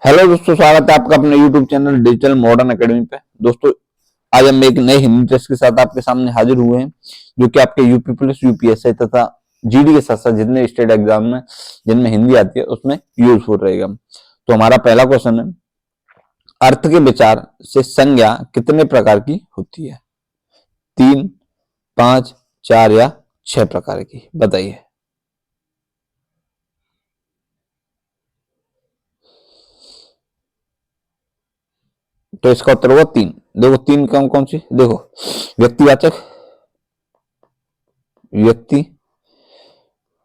Hello दोस्तों, स्वागत है आपका अपने YouTube channel digital modern academy पे। दोस्तों, आज हम एक नए हिंदी टेस्ट के साथ आपके सामने हाजिर हुए हैं, जो कि आपके यूपी पुलिस, यूपीएससी तथा जीडी के साथ साथ जितने स्टेट एग्जाम में जिनमें हिंदी आती है उसमें यूजफुल रहेगा। तो हमारा पहला क्वेश्चन है, अर्थ के विचार से संज्ञा कितने प्रकार की होती है? 3, 5, 4 या 6 प्रकार की? बताइए। तो इसका उत्तर होगा 3। देखो 3 कौन कौन सी, देखो व्यक्तिवाचक, व्यक्ति,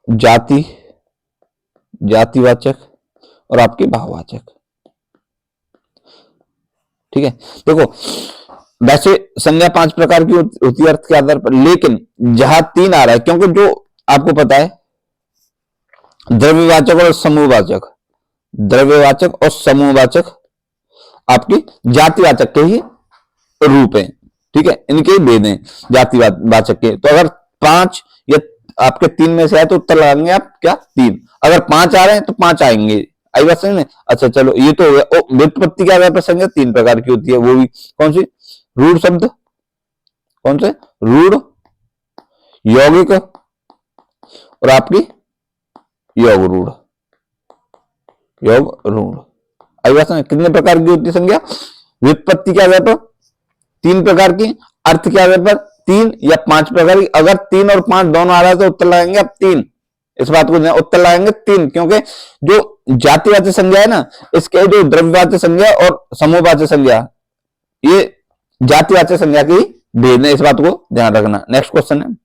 जाति, जातिवाचक और आपके भाववाचक। ठीक है, देखो वैसे संज्ञा 5 प्रकार की होती है अर्थ के आधार पर, लेकिन जहां 3 आ रहा है, क्योंकि जो आपको पता है द्रव्यवाचक और समूहवाचक, द्रव्यवाचक और समूहवाचक आपकी जातिवाचक के ही रूप है। ठीक है, इनके भेद हैं जातिवाचक के। तो अगर 5 या आपके 3 में से है तो उत्तर लगाएंगे आप क्या? 3। अगर 5 आ रहे हैं तो 5 आएंगे। आई बात समझ में? अच्छा चलो, ये तो हो गया। व्युत्पत्ति क्या है? संज्ञा 3 प्रकार की होती है, वो भी कौन सी? रूढ़ शब्द, कौन से? रूढ़, यौगिक और आपकी योग रूढ़, योग रूढ़। आई बात समझ? कितने प्रकार की होती है संज्ञा? व्युत्पत्ति क्या है पर 3 प्रकार की, अर्थ क्या है पर 3 या 5 प्रकार की। अगर 3 और 5 दोनों आ रहा है तो उत्तर लगाएंगे आप 3। इस बात को उत्तर लगाएंगे 3, क्योंकि जो जातिवाचक संज्ञा है ना, इसके जो द्रव्यवाचक संज्ञा और समूहवाचक संज्ञा, ये जातिवाचक संज्ञा की भेद है। इस बात को ध्यान रखना। नेक्स्ट क्वेश्चन है,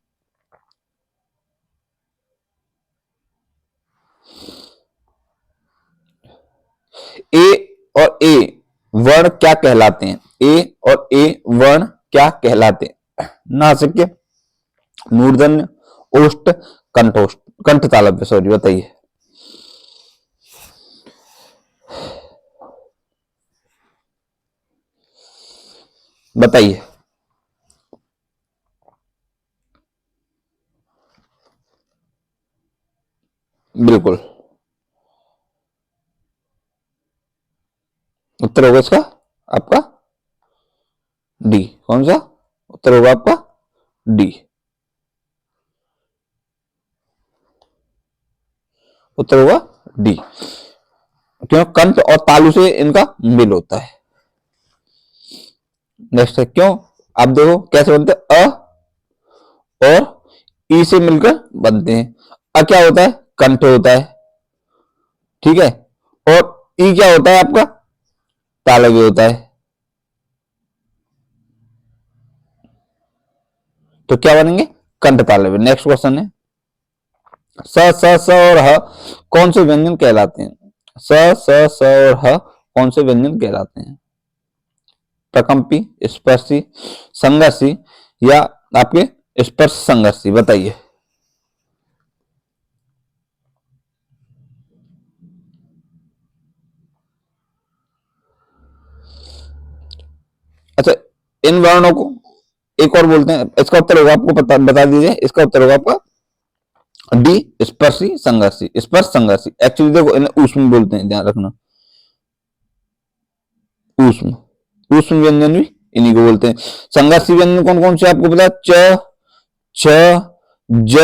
ए और ए वर्ण क्या कहलाते हैं? ए और ए वर्ण क्या कहलाते हैं? नासिक्य, मूर्धन्य, ओष्ठ, कंठोष्ठ, कंठ तालव्य, सॉरी। बताइए। बताइए। बिल्कुल उत्तर होगा इसका आपका डी। कौन सा उत्तर होगा आपका? डी। उत्तर होगा डी, क्यों? कंठ और तालु से इनका मिल होता है। नेक्स्ट है, क्यों? आप देखो कैसे बनते हैं। अ और ई से मिलकर बनते हैं। अ क्या होता है? कंठ होता है। ठीक है, और ई क्या होता है आपका? तालव्य होता है। तो क्या बनेंगे? कंठ तालव्य। नेक्स्ट क्वेश्चन है, स स स और ह कौन से व्यंजन कहलाते हैं? स स स और ह कौन से व्यंजन कहलाते हैं? प्रकंपी, स्पर्शी, संघर्षी या आपके स्पर्श संघर्षी? बताइए। अच्छा, इन वर्णों को एक और बोलते हैं। इसका उत्तर होगा, आपको बता दीजिए। इसका उत्तर होगा आपका डी, स्पर्शी संघर्षी, स्पर्श संघर्षी। एक्चुअली देखो इन्हें ऊष्म बोलते हैं, ध्यान रखना। ऊष्म, ऊष्म व्यंजन भी इन्हीं को बोलते हैं। संघर्षी व्यंजन कौन कौन से आपको पता? च, छ, ज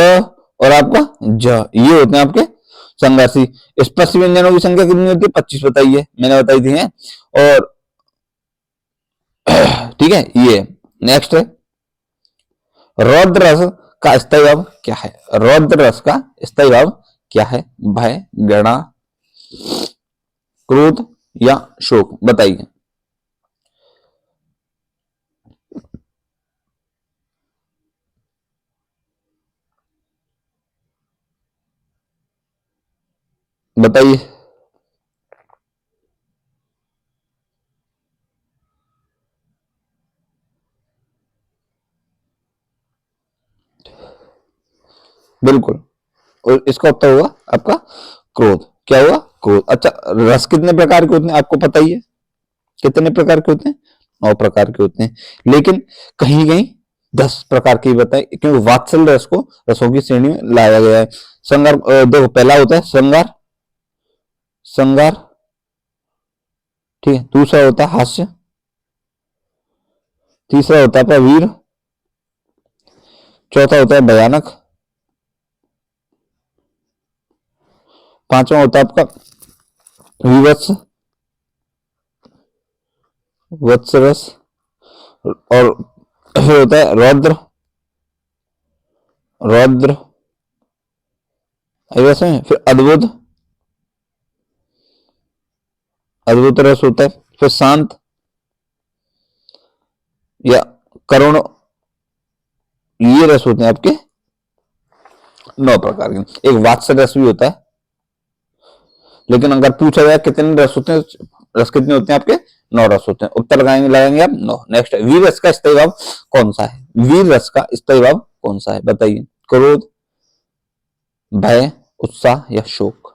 और आपका ज, ये होते हैं आपके संघर्षी। स्पर्शी व्यंजनों की संख्या कितनी होती है? 25 बताइए, मैंने बताई थी है। और ठीक है, ये नेक्स्ट है, रौद्र रस का स्थायी भाव क्या है? रौद्र रस का स्थायी भाव क्या है? भय, घृणा, क्रोध या शोक? बताइए। बताइए। बिल्कुल, और इसका उत्तर होगा आपका क्रोध। क्या हुआ? क्रोध। अच्छा, रस कितने प्रकार के होते हैं आपको पता ही है? कितने प्रकार के होते हैं? 9 प्रकार के होते हैं, लेकिन कहीं कहीं 10 प्रकार के बताए, क्योंकि वात्सल्य रस को रसों की श्रेणी में लाया गया है। श्रृंगार, देखो पहला होता है श्रृंगार, श्रृंगार, ठीक है। दूसरा होता है हास्य, तीसरा होता है आपका वीर, चौथा होता है भयानक, पांचवा होता है आपका विवत्स, वत्सरस, और फिर होता है रौद्र, रौद्र फिर अद्भुत, अद्भुत रस होता है, फिर शांत या करुण, ये रस होते हैं आपके 9 प्रकार के। एक वात्सल्य रस भी होता है, लेकिन अगर पूछा जाए कितने रस होते हैं, रस कितने होते हैं आपके 9 रस होते हैं। उत्तर लगाएंगे आप 9। नेक्स्ट, वीर रस का स्थायी भाव कौन सा है? वीर रस का स्थायी भाव कौन सा है बताइए? क्रोध, भय, उत्साह या शोक?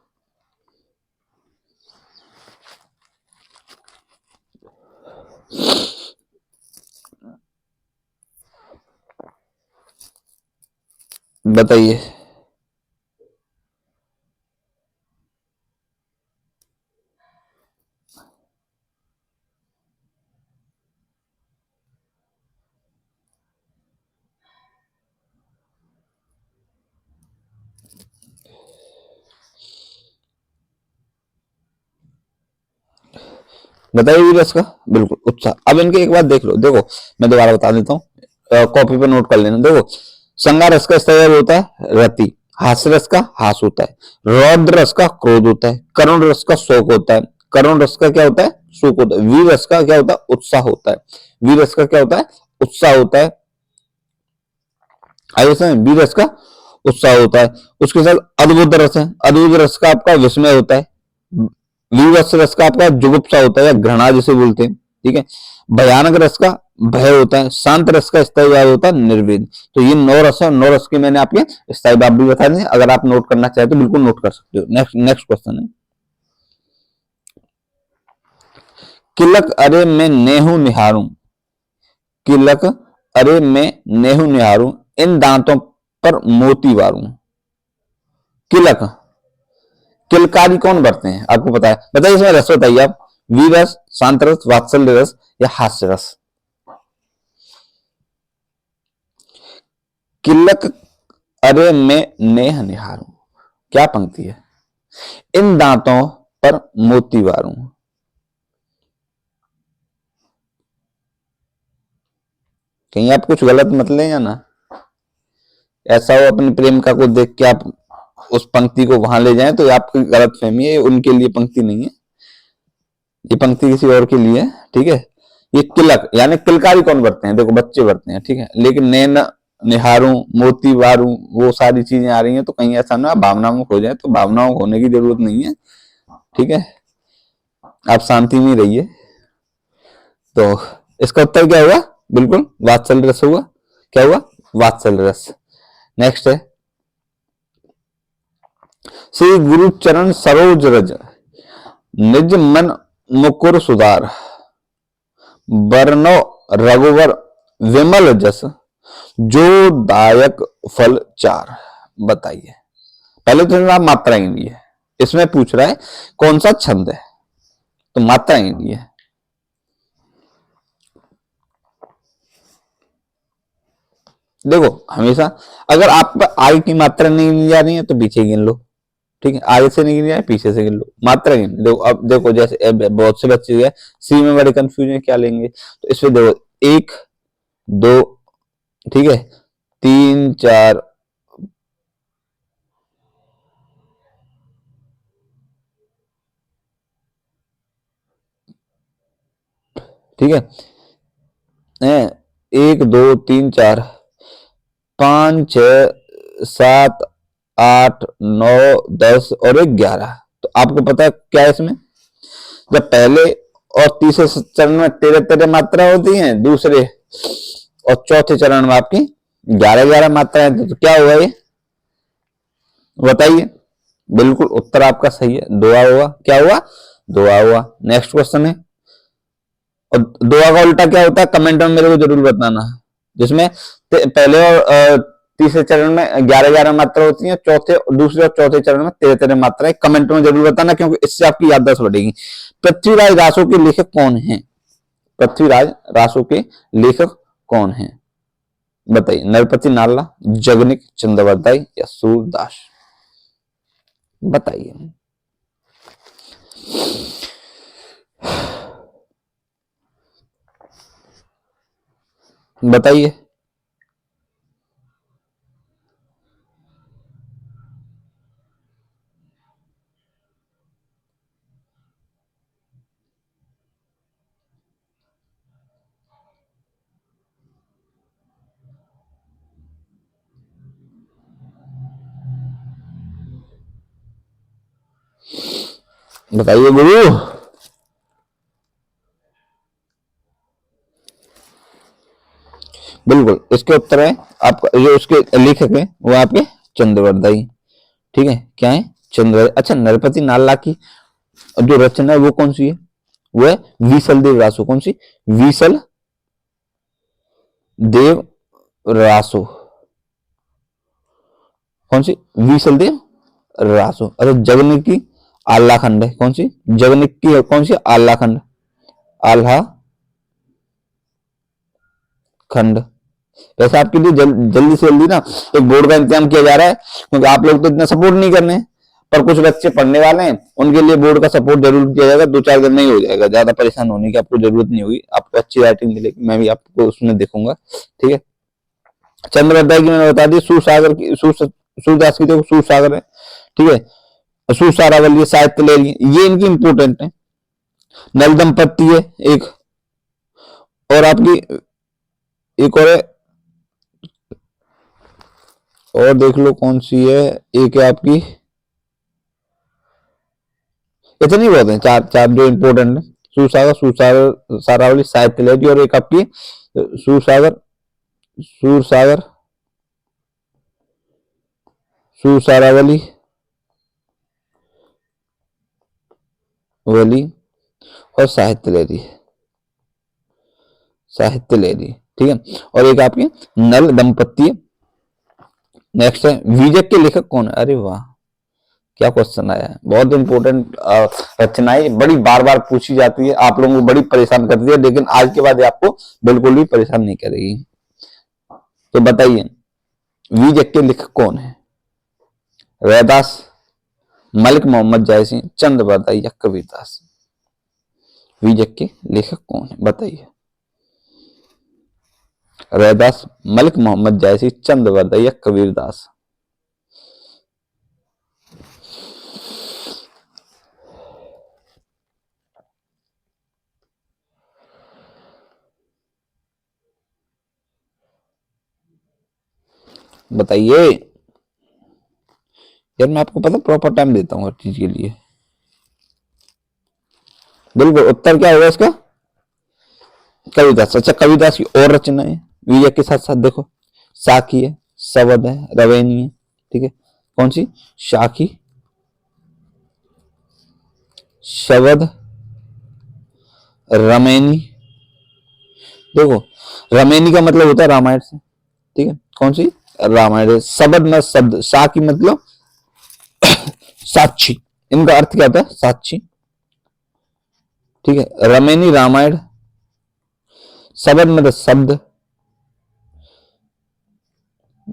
बताइए। बताइए वीर रस का, बिल्कुल उत्साह। अब इनके एक बात देख लो, देखो मैं दोबारा बता देता हूँ, कॉपी पर नोट कर लेना। देखो, संगार रस का स्थायी होता है रति, हास्य रस का हास होता है, रौद्र रस का क्रोध होता है, करुण रस का शोक होता है, करुण रस का क्या होता है? शोक होता है। वीर रस का क्या होता है? उत्साह होता है। वीर रस का क्या होता है? उत्साह होता है। आइए समझ, वीर रस का उत्साह होता है। उसके साथ अद्भुत रस है, अद्भुत रस का आपका विस्मय होता है। वीरवत्स रस का आपका जुगुप्सा होता है या घृणा जिसे बोलते हैं, ठीक है। भयानक रस का भय होता है। शांत रस का स्थायी भाव होता है निर्वेद। तो ये 9 रस है, 9 रस के मैंने आपके स्थायी भाव भी बता दें। अगर आप नोट करना चाहे तो बिल्कुल नोट कर सकते हो। नेक्स्ट क्वेश्चन है, किलक अरे मैं नेहू निहारूं, किलक अरे मैं नेहू निहारूं, इन दांतों पर मोती वारूं। किलक, किलकारी कौन बरते हैं आपको पता है? बताइए इसमें रस बताइए आप। वीर रस, शांत रस, वात्सल्य रस या हास्य रस? किलक अरे मैं नेह निहारूं, क्या पंक्ति है? इन दांतों पर मोती वारूं। कहीं आप कुछ गलत मत ले जाना, ऐसा हो अपनी प्रेमिका को देख के आप उस पंक्ति को वहां ले जाएं तो आपकी गलत फहमी है, उनके लिए पंक्ति नहीं है, ये पंक्ति किसी और के लिए है, ठीक है। ये किलक यानी किलकारी कौन बरते हैं? देखो बच्चे बरते हैं, ठीक है। लेकिन नैन निहारूं, मोती वारूं, वो सारी चीजें आ रही हैं, तो कहीं ऐसा ना भावनाओं हो जाए, तो भावनाओं होने की जरूरत नहीं है, ठीक है। आप शांति में रहिए। तो इसका उत्तर क्या हुआ? बिल्कुल वात्सल्य रस हुआ। क्या हुआ? वात्सल्य रस। नेक्स्ट है, श्री गुरु चरण सरोज रज, निज मन मुकुर सुधार, बरनो रघुवर विमल जस, जो दायक फल चार। बताइए। पहले तो आप मात्रा गिनी है, इसमें पूछ रहा है कौन सा छंद है, तो मात्रा गिनी है। देखो हमेशा अगर आप आगे की मात्रा नहीं गिनी जा रही है तो पीछे गिन लो, ठीक है। आगे से नहीं गिनी जाए, पीछे से गिन लो, मात्रा गिन। देखो अब देखो, जैसे बहुत से बच्चे है सी में बड़े कंफ्यूजन, क्या लेंगे, तो इसमें देखो 1 2, ठीक है, 3 4, ठीक है, 1 2 3 4 5 6 7 8 9 10 और 11। तो आपको पता है क्या है इसमें, जब पहले और तीसरे चरण में 13 मात्रा होती हैं, दूसरे और चौथे चरण में आपकी 11 मात्राएं, तो क्या हुआ ये बताइए? बिल्कुल उत्तर आपका सही है, दुआ हुआ। क्या हुआ? दुआ हुआ। नेक्स्ट क्वेश्चन है, और दुआ का उल्टा क्या होता है? कमेंट में मेरे को जरूर बताना, जिसमें पहले और तीसरे चरण में 11-11 मात्रा होती है, दूसरे और चौथे चरण में 13-13 मात्राएं। कमेंट में जरूर बताना, क्योंकि इससे आपकी याददाश्त बढ़ेगी। पृथ्वीराज रासो के लेखक कौन है? पृथ्वीराज रासो के लेखक कौन है? बताइए। नरपति नाला, जगनिक, चंद्रवरदाई या सूरदास? बताइए। बताइए। बताइए गुरु। बिल्कुल, इसके उत्तर है आपका, जो उसके लेखक है वो आपके चंद्रवरदाई। ठीक है, क्या है? चंद्र। अच्छा, नरपति नाला की जो रचना है वो कौन सी है? वो है वीसल देव रासो। कौन सी? वीसल देव रासो। कौन सी? वीसल देव रासो। अरे जगनिक की आल्हाखंड है। कौन सी? जगनिक की कौन सी? आल्हाखंड। आल्हा खंड। वैसे आपके लिए जल्दी से जल्दी ना एक बोर्ड का इंतजाम किया जा रहा है, क्योंकि आप लोग तो इतना सपोर्ट नहीं कर रहे हैं, पर कुछ बच्चे पढ़ने वाले हैं, उनके लिए बोर्ड का सपोर्ट जरूर किया जाएगा। 2-4 दिन में ही हो जाएगा, ज्यादा परेशान होने की आपको जरूरत नहीं होगी। आपको अच्छी राइटिंग मिलेगी, मैं भी आपको उसमें देखूंगा। ठीक है। चंद्रवरदाई की मैंने बता दी। सूरसागर की, सूरदास की देखो सूरसागर है। ठीक है। सुसारावली, साहित्य लहरी, ये इनकी इंपोर्टेंट है। नल दंपत्ति है एक, और आपकी एक और है, और देख लो कौन सी है। एक है आपकी, इतनी बहुत है, चार चार जो इंपोर्टेंट है। सुसागर, सुसारावली, साहित्य लहरी, और एक आपकी सुसागर, सुरसागर, सुसारावली वली, और साहित्य लहरी, साहित्य लहरी। ठीक है। और एक आपकी नल दंपत्ति। नेक्स्ट है, वीजक के लेखक कौन है? अरे वाह, क्या क्वेश्चन आया है। बहुत इंपॉर्टेंट रचनाएं, बड़ी बार बार पूछी जाती है, आप लोगों को बड़ी परेशान करती है, लेकिन आज के बाद आपको बिल्कुल भी परेशान नहीं करेगी। तो बताइए, वीजक के लेखक कौन है? रैदास, मलिक मोहम्मद जायसी, चंद्रवरदाई या कबीरदास? वीजक के लेखक कौन है? बताइए। रैदास, मलिक मोहम्मद जायसी, चंद्रवरदाई या कबीरदास? बताइए यार, मैं आपको पता प्रॉपर टाइम देता हूँ हर चीज के लिए। बिल्कुल, उत्तर क्या होगा इसका? कविदास। अच्छा, कविदास की और रचना है विजय के साथ साथ देखो, साकी है, सवद है, रवैनी है। ठीक है। कौन सी? शाकी, शवद, रमैनी। देखो, रमैनी का मतलब होता है रामायण से। ठीक है। कौन सी? रामायण। शबद में शब्द, शाकी मतलब साक्षी, इनका अर्थ क्या होता है? साक्षी। ठीक है। रमैनी रामायण, शबद मतलब शब्द,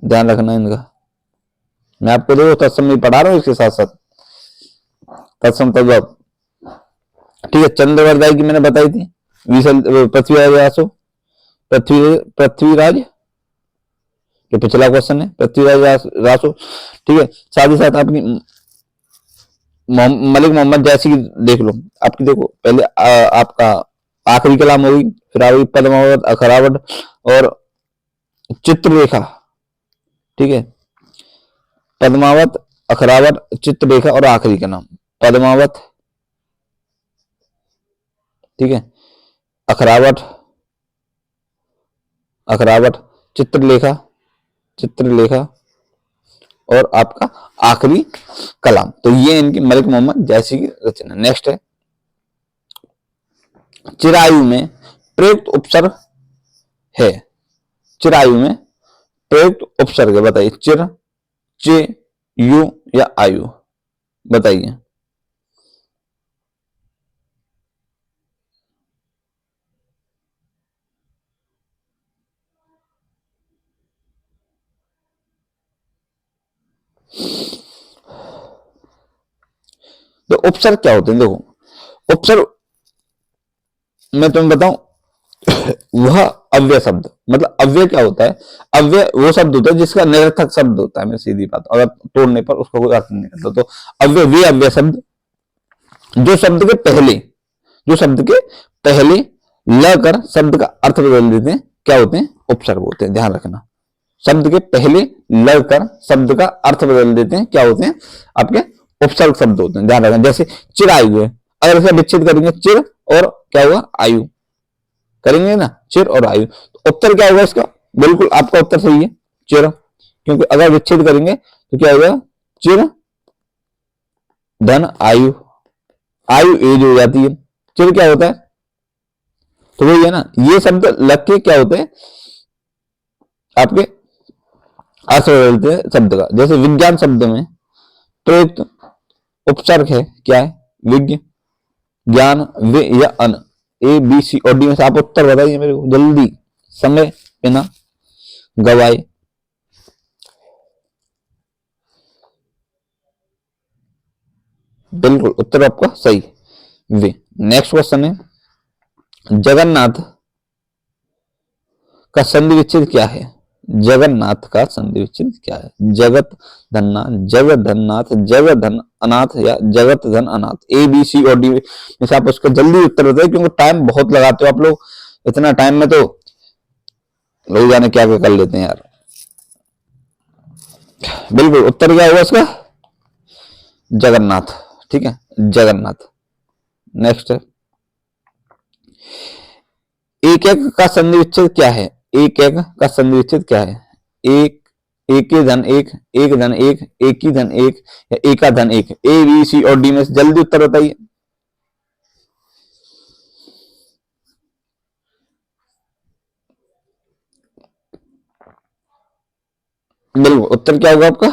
ध्यान रखना इनका। मैं आपको देखो तत्सम पढ़ा रहा हूं, इसके साथ साथ तत्सम तद्भव। ठीक है। चंद्रवरदाई की मैंने बताई थी, पृथ्वीराज रासो, पृथ्वीराज, ये पिछला क्वेश्चन है, पृथ्वीराज रासो। ठीक है। साथ ही साथ आपकी मलिक मोहम्मद जैसी की देख लो। आपकी देखो, पहले आपका आखिरी कलाम होगी, फिर आ गई पद्मावत, अखरावट और चित्ररेखा। ठीक है। पद्मावत, अखरावट, चित्ररेखा और आखिरी का नाम पद्मावत। ठीक है। अखरावट, अखरावट, चित्रलेखा, चित्रलेखा और आपका आखिरी कलाम। तो ये इनकी मलिक मोहम्मद जैसी की रचना। नेक्स्ट है, चिरायु में प्रयुक्त उपसर्ग है। चिरायु में प्रयुक्त उपसर्ग बताइए, चिर, चे, यू या आयु, बताइए। तो उपसर्ग क्या होते हैं? देखो उपसर्ग मैं तुम्हें बताऊं, वह अव्यय शब्द, मतलब अव्यय क्या होता है? अव्यय वो शब्द होता है जिसका निरर्थक शब्द होता है, मैं सीधी बात, अगर तोड़ने पर उसका कोई अर्थ नहीं निकलता। तो अव्यय वे अव्यय शब्द जो शब्द के पहले, जो शब्द के पहले ल कर शब्द का अर्थ बदल देते हैं, क्या होते हैं? उपसर्ग होते हैं। ध्यान रखना, शब्द के पहले ल कर शब्द का अर्थ बदल देते हैं, क्या होते हैं? आपके उपसर्ग शब्द होते हैं। ध्यान रखना, जैसे चिरायु है, अगर इसे विच्छेद करेंगे चिर और क्या हुआ? आयु, करेंगे ना, चिर और आयु, तो उत्तर क्या होगा इसका? बिल्कुल आपका उत्तर सही है, चिर, क्योंकि अगर विच्छेद करेंगे तो क्या होगा? चिर धन आयु, आयु एज हो जाती है, चिर क्या होता है? तो वही है ना, ये शब्द लग के क्या होते हैं? आपके अर्थ बदलते हैं शब्द का। जैसे विज्ञान शब्द में प्रयुक्त उपसर्ग है, क्या है? विज्ञ, ज्ञान, वे या अन, ए बी सी और डी में से आप उत्तर बताइए मेरे को जल्दी, समय बिना गवाए। बिल्कुल उत्तर आपका सही, वे। नेक्स्ट क्वेश्चन है, जगन्नाथ का संधि विच्छेद क्या है? जगन्नाथ का संधि विच्छेद क्या है? जगत धन्नाथ, जगत धन्नाथ, जगत धन अनाथ या जगत धन अनाथ, ए बी सी और डी में से आप उसका जल्दी उत्तर बताइए, क्योंकि टाइम बहुत लगाते हो आप लोग, इतना टाइम में तो लोग जाने क्या क्या कर लेते हैं यार। बिल्कुल उत्तर क्या होगा इसका? जगन्नाथ, ठीक है, जगन्नाथ। नेक्स्ट है, एक एक का संधि विच्छेद क्या है? एक एक का संधि विच्छेद क्या है? एक, एक धन एक, एक धन एक, एक ही धन एक या एका धन एक, ए बी सी और डी में से जल्दी उत्तर बताइए। बिल्कुल उत्तर क्या होगा आपका?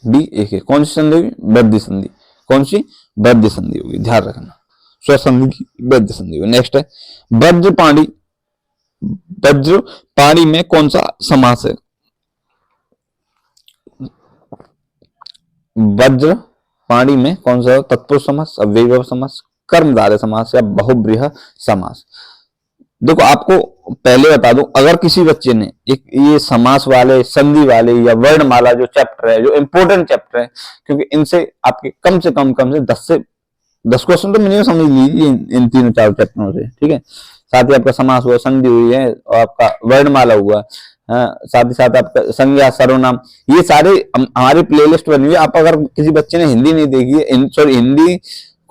बी एक है। कौन सी संधि होगी? बद्ध संधि। कौन सी? बद्ध संधि होगी, ध्यान रखना, स्वसंधि की बद्ध संधि होगी। नेक्स्ट है, वज्र पाणी, वज्र पाणी में कौन सा समास है? वज्र पाणी में कौन सा? तत्पुरुष समास, अव्ययीभाव समास, कर्मधारय समास या बहुब्रीहि समास। देखो आपको पहले बता दूं, अगर किसी बच्चे ने एक ये समास वाले, संधि वाले या वर्णमाला जो चैप्टर है, जो इंपॉर्टेंट चैप्टर है, क्योंकि इनसे आपके कम से कम से 10 क्वेश्चन तो मिनिमम समझ लीजिए इन तीनों चार चैप्टरों से, ठीक है। साथ ही आपका समास हुआ, संधि हुई है और आपका वर्णमाला हुआ, साथ ही साथ आपका संज्ञा, सर्वनाम, ये सारे हमारी प्लेलिस्ट बनी हुई है। आप अगर किसी बच्चे ने हिंदी नहीं देखी है, सॉरी हिंदी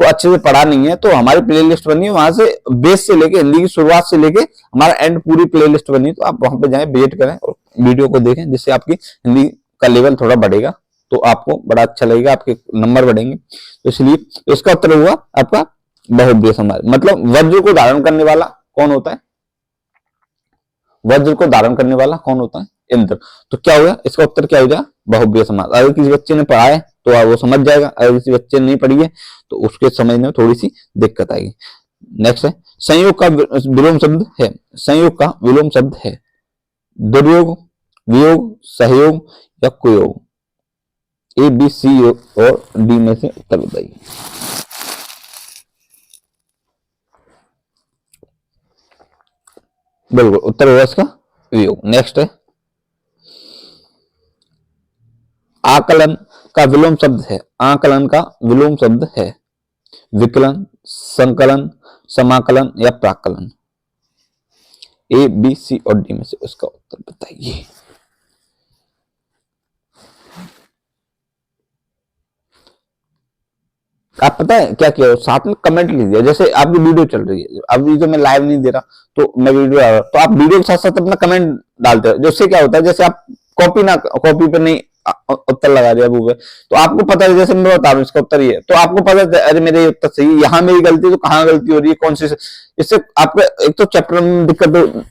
को अच्छे से पढ़ा नहीं है, तो हमारी प्लेलिस्ट बनी है, वहां से बेस से लेके हिंदी की शुरुआत से लेके हमारा एंड पूरी प्लेलिस्ट बनी है। तो आप वहां पे जाएं, विजिट करें और वीडियो को देखें, जिससे आपकी हिंदी का लेवल थोड़ा बढ़ेगा, तो आपको बड़ा अच्छा लगेगा, आपके नंबर बढ़ेंगे। तो इसलिए इसका उत्तर हुआ आपका बहुब्रीहि समास। मतलब वज्र को धारण करने वाला कौन होता है? वज्र को धारण करने वाला कौन होता है? इंद्र। तो क्या होगा इसका उत्तर? क्या हो जाएगा? बहुब्रीहि समास। अगर किसी बच्चे ने पढ़ा है तो वो समझ जाएगा, अगर किसी बच्चे ने नहीं पढ़ी है तो उसके समझने में थोड़ी सी दिक्कत आएगी। नेक्स्ट है, संयोग का विलोम शब्द है, संयोग का विलोम शब्द है दुर्योग, वियोग, सहयोग या कुयोग, ए बी सी और डी में से उत्तर बताइए। बिल्कुल उत्तर होगा इसका वियोग। नेक्स्ट है, आकलन का विलोम शब्द है, आकलन का विलोम शब्द है विकलन, संकलन, समाकलन या प्राकलन, ए बी सी और डी में से उसका उत्तर बताइए। आप पता है क्या किया, साथ में कमेंट लीजिए। जैसे आपकी वीडियो चल रही है, अभी तो मैं लाइव नहीं दे रहा, तो मैं वीडियो आ रहा, तो आप वीडियो के साथ साथ अपना कमेंट डालते हो, जिससे क्या होता है, जैसे आप कॉपी पे नहीं उत्तर लगा दिया भूप है। तो आपको पता है, जैसे मैं बता रहा हूँ इसका उत्तर ये है, तो आपको पता है अरे मेरे ये उत्तर सही है, यहाँ मेरी गलती है, तो कहाँ गलती हो रही है, कौन सी। इससे आपका एक तो चैप्टर में दिक्कत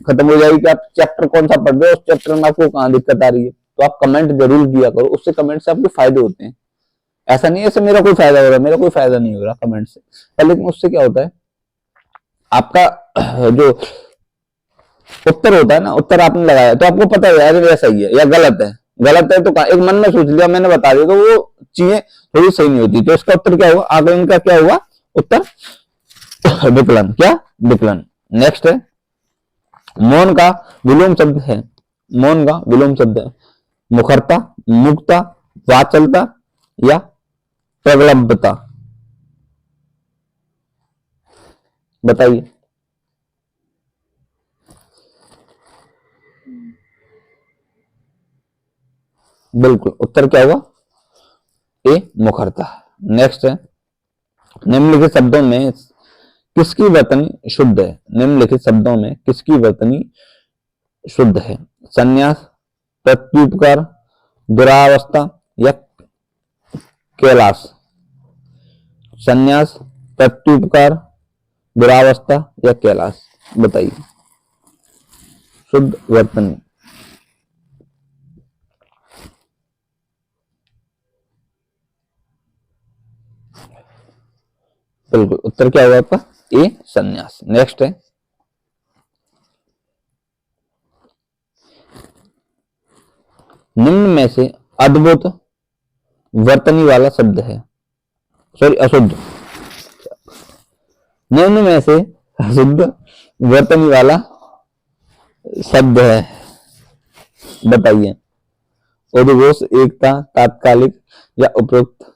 खत्म हो जाएगी कि आप चैप्टर कौन सा पढ़ रहे हो, उस चैप्टर में आपको कहाँ दिक्कत आ रही है। तो आप कमेंट जरूर किया करो, उससे कमेंट से आपके फायदे होते हैं। ऐसा नहीं है ऐसे मेरा कोई फायदा हो रहा है, मेरा कोई फायदा नहीं हो रहा कमेंट से, लेकिन उससे क्या होता है, आपका जो उत्तर होता है ना, उत्तर आपने लगाया तो आपको पता है यार ये सही है या गलत है। गलत है तो एक मन में सोच लिया, मैंने बता दिया, तो वो चीजें थोड़ी सही नहीं होती। तो इसका उत्तर क्या हुआ, आकलन का क्या हुआ उत्तर, विकलन। क्या, विकलन। नेक्स्ट है, मौन का विलोम शब्द है, मौन का विलोम शब्द है मुखरता, मुक्ता, वाचलता या प्रगल्भता। बताइए। बिल्कुल उत्तर क्या होगा, ए मुखरता। नेक्स्ट है, निम्नलिखित शब्दों में किसकी वर्तनी शुद्ध है, निम्नलिखित शब्दों में किसकी वर्तनी शुद्ध है, संन्यास, प्रत्युपकार, दुरावस्था या कैलाश। संन्यास, प्रत्युपकार, दुरावस्था या कैलाश। बताइए शुद्ध वर्तनी। बिल्कुल उत्तर क्या होगा आपका, ए संन्यास। नेक्स्ट है, निम्न में से अद्भुत वर्तनी वाला शब्द है, सॉरी अशुद्ध, निम्न में से अशुद्ध वर्तनी वाला शब्द है। बताइए, उद्घोष, एकता, तात्कालिक या उपयुक्त।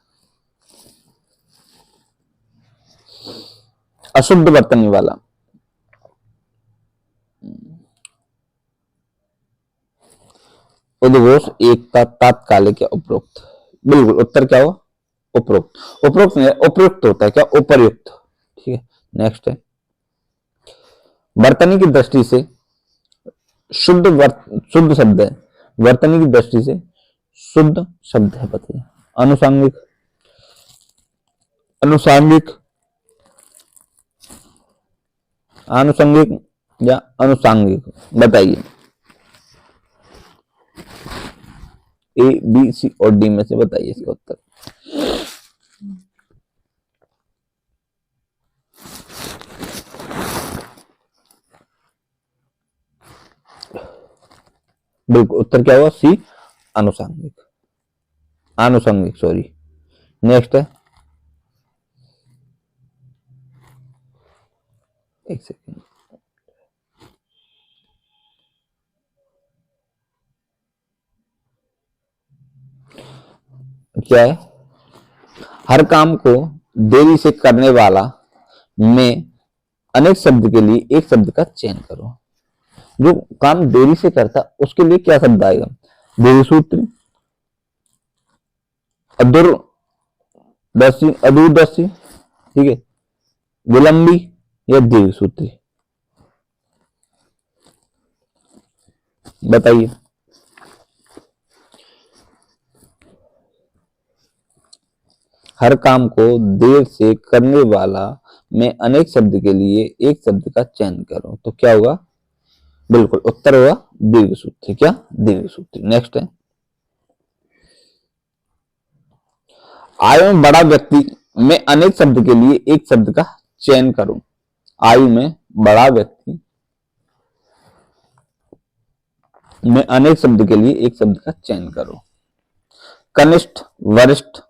अशुद्ध वर्तनी वाला, उद्घोष, एकता, तात्कालिक या उपरोक्त। बिल्कुल उत्तर क्या हुआ, उपरोक्त। उपरोक्त नहीं, उपयुक्त होता है, क्या उपर्युक्त। ठीक है। नेक्स्ट है, वर्तनी की दृष्टि से शुद्ध शब्द है, वर्तनी की दृष्टि से शुद्ध शब्द है। बताइए, अनुसांगिक, अनुसांगिक, आनुषंगिक या अनुसांगिक। बताइए, ए, बी, सी और डी में से बताइए इसका उत्तर। बिल्कुल उत्तर क्या हुआ, सी अनुसांगिक, आनुषंगिक सॉरी। नेक्स्ट है, एक सेकेंड, क्या है, हर काम को देरी से करने वाला में अनेक शब्द के लिए एक शब्द का चयन करो। जो काम देरी से करता उसके लिए क्या शब्द आएगा, दीर्घसूत्री, अदूरदर्शी, अदूरदर्शी, ठीक है, विलंबी या दीर्घसूत्री। बताइए। हर काम को देर से करने वाला में अनेक शब्द के लिए एक शब्द का चयन करो, तो क्या होगा, बिल्कुल उत्तर होगा दीर्घसूत्री। क्या, दीर्घसूत्री। नेक्स्ट है, आयु में बड़ा व्यक्ति में अनेक शब्द के लिए एक शब्द का चयन करो। आयु में बड़ा व्यक्ति में अनेक शब्द के लिए एक शब्द का चयन करो। कनिष्ठ, वरिष्ठ,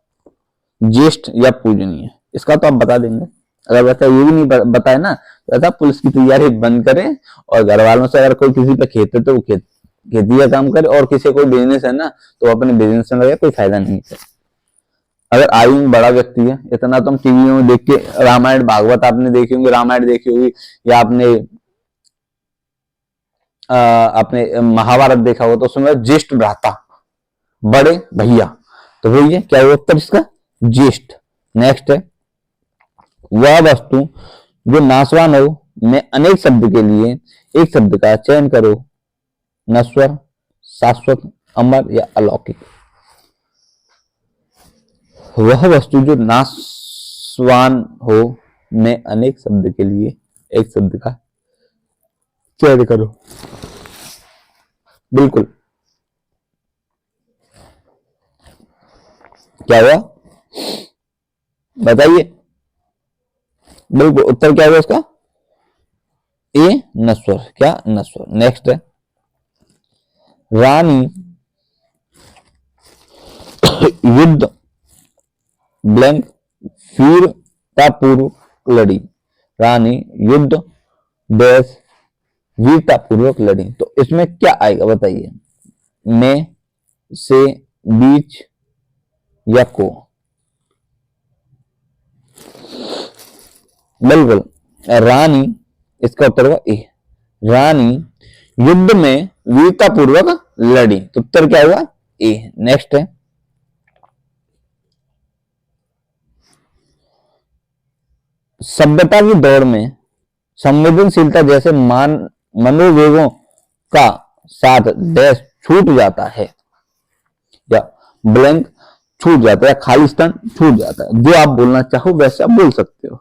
ज्येष्ठ या पूजनीय। इसका तो आप बता देंगे, अगर वैसा ये भी नहीं बताए ना, वैसा पुलिस की तैयारी बंद करे और घर वालों से अगर कोई किसी पे खेत है तो वो खेती का काम करे, और किसी कोई बिजनेस है ना तो अपने बिजनेस में लगे, कोई फायदा नहीं है। अगर आयु में बड़ा व्यक्ति है, इतना तो हम टीवी में देख के, रामायण भागवत आपने देखी होंगी, रामायण देखी होगी, या आपने महाभारत देखा होगा, तो उसमें ज्येष्ठ भ्राता, बड़े भैया, तो भैया क्या हुआ उत्तर इसका, ज्येष्ठ। नेक्स्ट है, वह वस्तु जो नाशवान हो में अनेक शब्द के लिए एक शब्द का चयन करो। नश्वर, शाश्वत, अमर या अलौकिक। वह वस्तु जो नाशवान हो में अनेक शब्द के लिए एक शब्द का चयन करो। बिल्कुल, क्या हुआ बताइए। बिल्कुल, उत्तर क्या हुआ इसका? ए नश्वर। क्या? नश्वर। नेक्स्ट है, रानी युद्ध ब्लैंक वीरतापूर्वक लड़ी। रानी युद्ध डैश वीरतापूर्वक लड़ी। तो इसमें क्या आएगा बताइए? में, से, बीच या को? बिल्कुल, रानी, इसका उत्तर होगा ए। रानी युद्ध में वीरतापूर्वक लड़ी, तो उत्तर क्या होगा? ए। नेक्स्ट है, सभ्यता की दौड़ में संवेदनशीलता जैसे मनोवेगों का साथ डैश छूट जाता है, या ब्लैंक छूट जाता है, या खाली स्थान छूट जाता है। जो आप बोलना चाहो वैसे आप बोल सकते हो।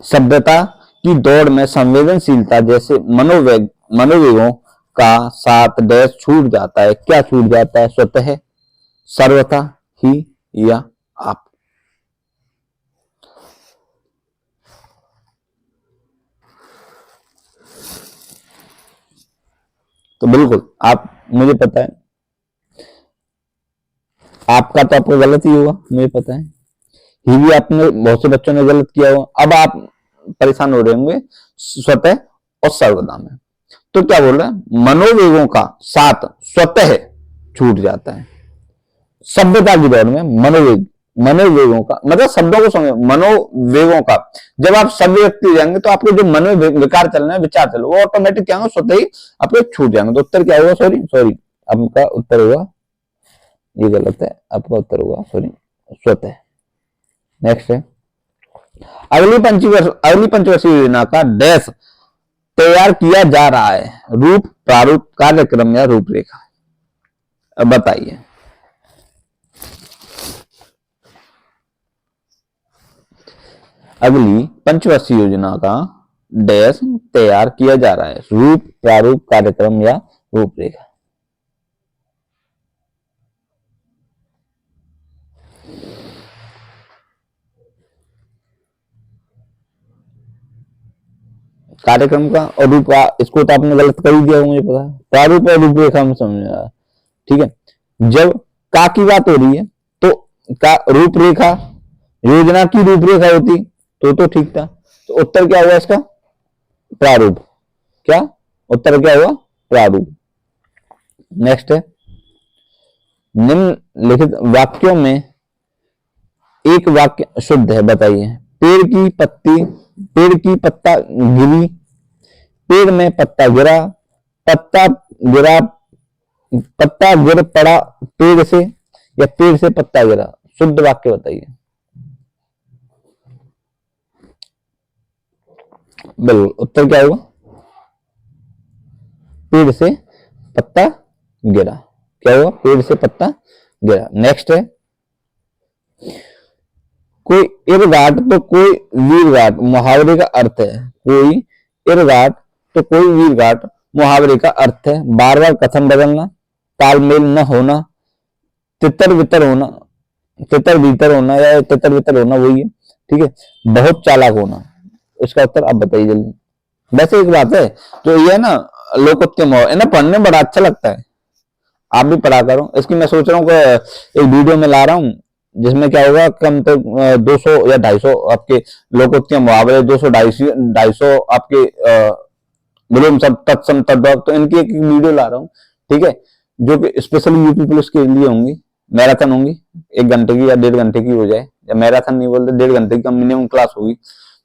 सभ्यता की दौड़ में संवेदनशीलता जैसे मनोवेगों का साथ डैश छूट जाता है। क्या छूट जाता है? स्वतः, सर्वथा, ही या आप? तो बिल्कुल, आप, मुझे पता है आपका तो आपको गलत ही होगा, मुझे पता है। ही भी आपने बहुत से बच्चों ने गलत किया होगा। अब आप परेशान हो रहे होंगे स्वतः और सर्वदा में। तो क्या बोल रहे हैं? मनोवेगों का साथ स्वतः छूट जाता है। सभ्यता की दौड़ में मनोवेगों का मतलब शब्दों को समझो, मनोवेगों का। जब आप सभ्य व्यक्ति जाएंगे तो आपके जो मनोविकार चलना है, विचार चल, वो ऑटोमेटिक क्या होगा? स्वतः ही आपके छूट जाएंगे। तो उत्तर क्या होगा? सॉरी आपका उत्तर होगा, ये गलत है, आपका उत्तर होगा सॉरी स्वतः। नेक्स्ट है, अगली पंचवर्षीय योजना का डैश तैयार किया जा रहा है। रूप, प्रारूप, कार्यक्रम या रूपरेखा? अब बताइए। अगली पंचवर्षीय योजना का डैश तैयार किया जा रहा है। रूप, प्रारूप, कार्यक्रम या रूपरेखा? कार्यक्रम का और रूप का, इसको तो आपने गलत कर ही दिया, मुझे पता है। प्रारूप और रूपरेखा में समझ में आया, ठीक है। जब का की बात हो रही है तो का रूपरेखा, योजना की रूपरेखा होती तो ठीक था। तो उत्तर क्या हुआ इसका? प्रारूप। क्या उत्तर क्या हुआ? प्रारूप। नेक्स्ट है, निम्नलिखित वाक्यों में एक वाक्य शुद्ध है, बताइए। पेड़ की पत्ता गिरी, पेड़ में पत्ता गिरा, पत्ता गिरा, पत्ता गिर पड़ा पेड़ से, या पेड़ से पत्ता गिरा? शुद्ध वाक्य बताइए। बिल्कुल, उत्तर क्या होगा? पेड़ से पत्ता गिरा। क्या हुआ? पेड़ से पत्ता गिरा। नेक्स्ट है, कोई इरघाट तो कोई वीरघाट मुहावरे का अर्थ है। कोई इरघाट तो कोई वीरघाट मुहावरे का अर्थ है। बार बार कथन बदलना, तालमेल न होना, तितर बितर होना, तितर भीतर होना या तितर बितर होना, वही है, ठीक है। बहुत चालाक होना। इसका उत्तर आप बताइए जल्दी। वैसे एक बात है, तो ये है ना लोकोक्ति मोह, इन्हें पढ़ने में बड़ा अच्छा लगता है, आप भी पढ़ा करो। इसकी मैं सोच रहा हूँ एक वीडियो में ला रहा हूँ, जिसमें क्या होगा, कम तो 200 या 250 आपके लोकोक्ति मुहावरे, 200 250 आपके विलोम शब्द, तत्सम तद्भव, तो इनकी एक वीडियो ला रहा हूँ, ठीक है, जो कि स्पेशली यूपी पुलिस के लिए होंगी। मैराथन होंगी, 1 घंटे की या 1.5 घंटे की हो जाए, या मैराथन नहीं बोलते, 1.5 घंटे की मिनिमम क्लास होगी।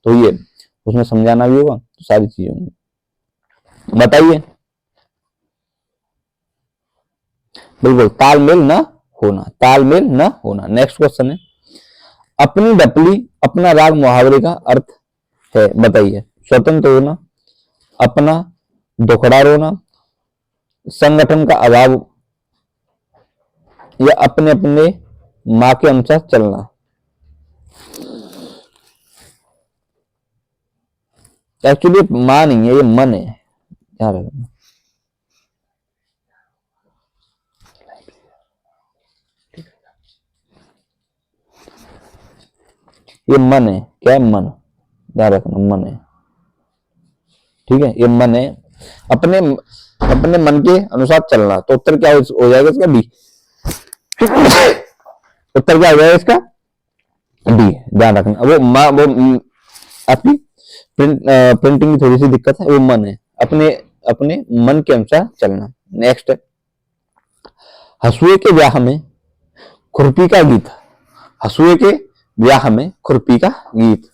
तो ये उसमें समझाना भी होगा, तो सारी चीजें होंगी। बताइए। बिल्कुल, तालमेल न होना, तालमेल न होना। नेक्स्ट क्वेश्चन है, अपनी डपली अपना राग मुहावरे का अर्थ है, बताइए। स्वतंत्र होना, अपना, दुखड़ा रोना, संगठन का अभाव, या अपने अपने माँ के अनुसार चलना। एक्चुअली माँ नहीं है, ये मन है, ध्यान रखना। ये मन है, क्या है? मन, ध्यान रखना, मन है, ठीक है, ये मन है, अपने अपने मन के अनुसार चलना। तो उत्तर क्या हो जाएगा इसका? बी। उत्तर क्या हो जाएगा इसका? डी, ध्यान रखना। वो आपकी प्रिंटिंग की थोड़ी सी दिक्कत है, वो मन है, अपने अपने मन के अनुसार चलना। नेक्स्ट है, हसुए के ब्याह में खुरपी का गीत। हसुए के ब्याह में खुरपी का गीत,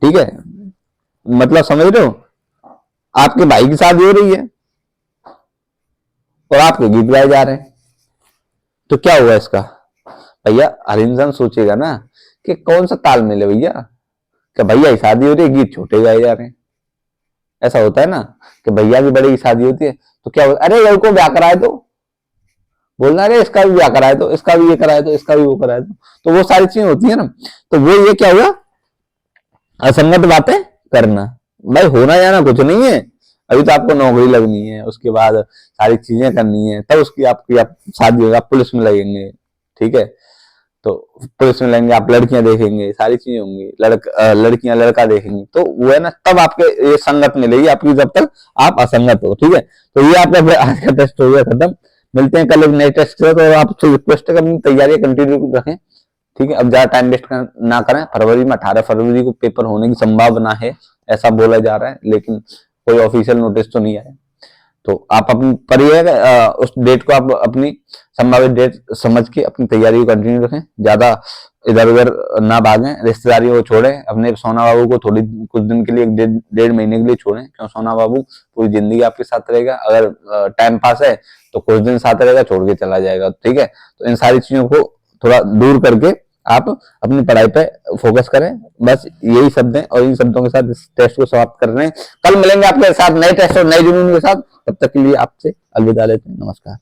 ठीक है, मतलब समझ रहे हो? आपके भाई की शादी हो रही है और आपके गीत गाए जा रहे हैं, तो क्या हुआ इसका? भैया हर इंसान सोचेगा ना कि कौन सा तालमेल है भैया, कि भैया की शादी हो रही है, गीत छोटे गाए जा रहे हैं। ऐसा होता है ना कि भैया की बड़े की शादी होती है तो क्या होता है, अरे लड़को ब्याह कराए दो, बोलना अरे इसका भी ब्याह कराए दो, इसका भी ये कराए दो, इसका भी वो कराए दो। तो वो सारी चीजें होती है ना, तो वो ये क्या हुआ? असंगत बातें करना। भाई होना जाना कुछ नहीं है, अभी तो आपको नौकरी लगनी है, उसके बाद सारी चीजें करनी है, तब उसकी आपकी शादी होगी, आप पुलिस में लगेंगे, ठीक है, तो पुलिस में लगेंगे, आप लड़कियां देखेंगे, सारी चीजें होंगी, लड़कियां लड़का देखेंगे, तो वो है ना, तब आपके ये संगत मिलेगी आपकी, जब तक आप असंगत हो, ठीक है। तो ये आपका आज का टेस्ट हो गया खत्म। मिलते हैं कल एक नए टेस्ट से, तो आपसे रिक्वेस्ट है अपनी तैयारी कंटिन्यू रखें, ठीक है। अब ज्यादा टाइम वेस्ट ना करें। फरवरी में 18 फरवरी को पेपर होने की संभावना है, ऐसा बोला जा रहा है, लेकिन कोई ऑफिशियल नोटिस तो नहीं आया। तो आप अपनी पढ़िएगा, उस डेट को आप अपनी संभावित डेट समझ के अपनी तैयारी को कंटिन्यू रखें, ज्यादा इधर उधर ना भागें, रिश्तेदारियों को छोड़ें, अपने सोना बाबू को थोड़ी कुछ दिन के लिए, 1.5 महीने के लिए छोड़ें, क्यों सोना बाबू पूरी जिंदगी आपके साथ रहेगा। अगर टाइम पास है तो कुछ दिन साथ रहेगा, छोड़ के चला जाएगा, ठीक है। तो इन सारी चीजों को थोड़ा दूर करके आप अपनी पढ़ाई पे फोकस करें, बस यही शब्द हैं, और इन शब्दों के साथ इस टेस्ट को समाप्त कर रहे हैं। कल मिलेंगे आपके साथ नए टेस्ट और नए जुनून के साथ, तब तक के लिए आपसे अलविदा लेते हैं, नमस्कार।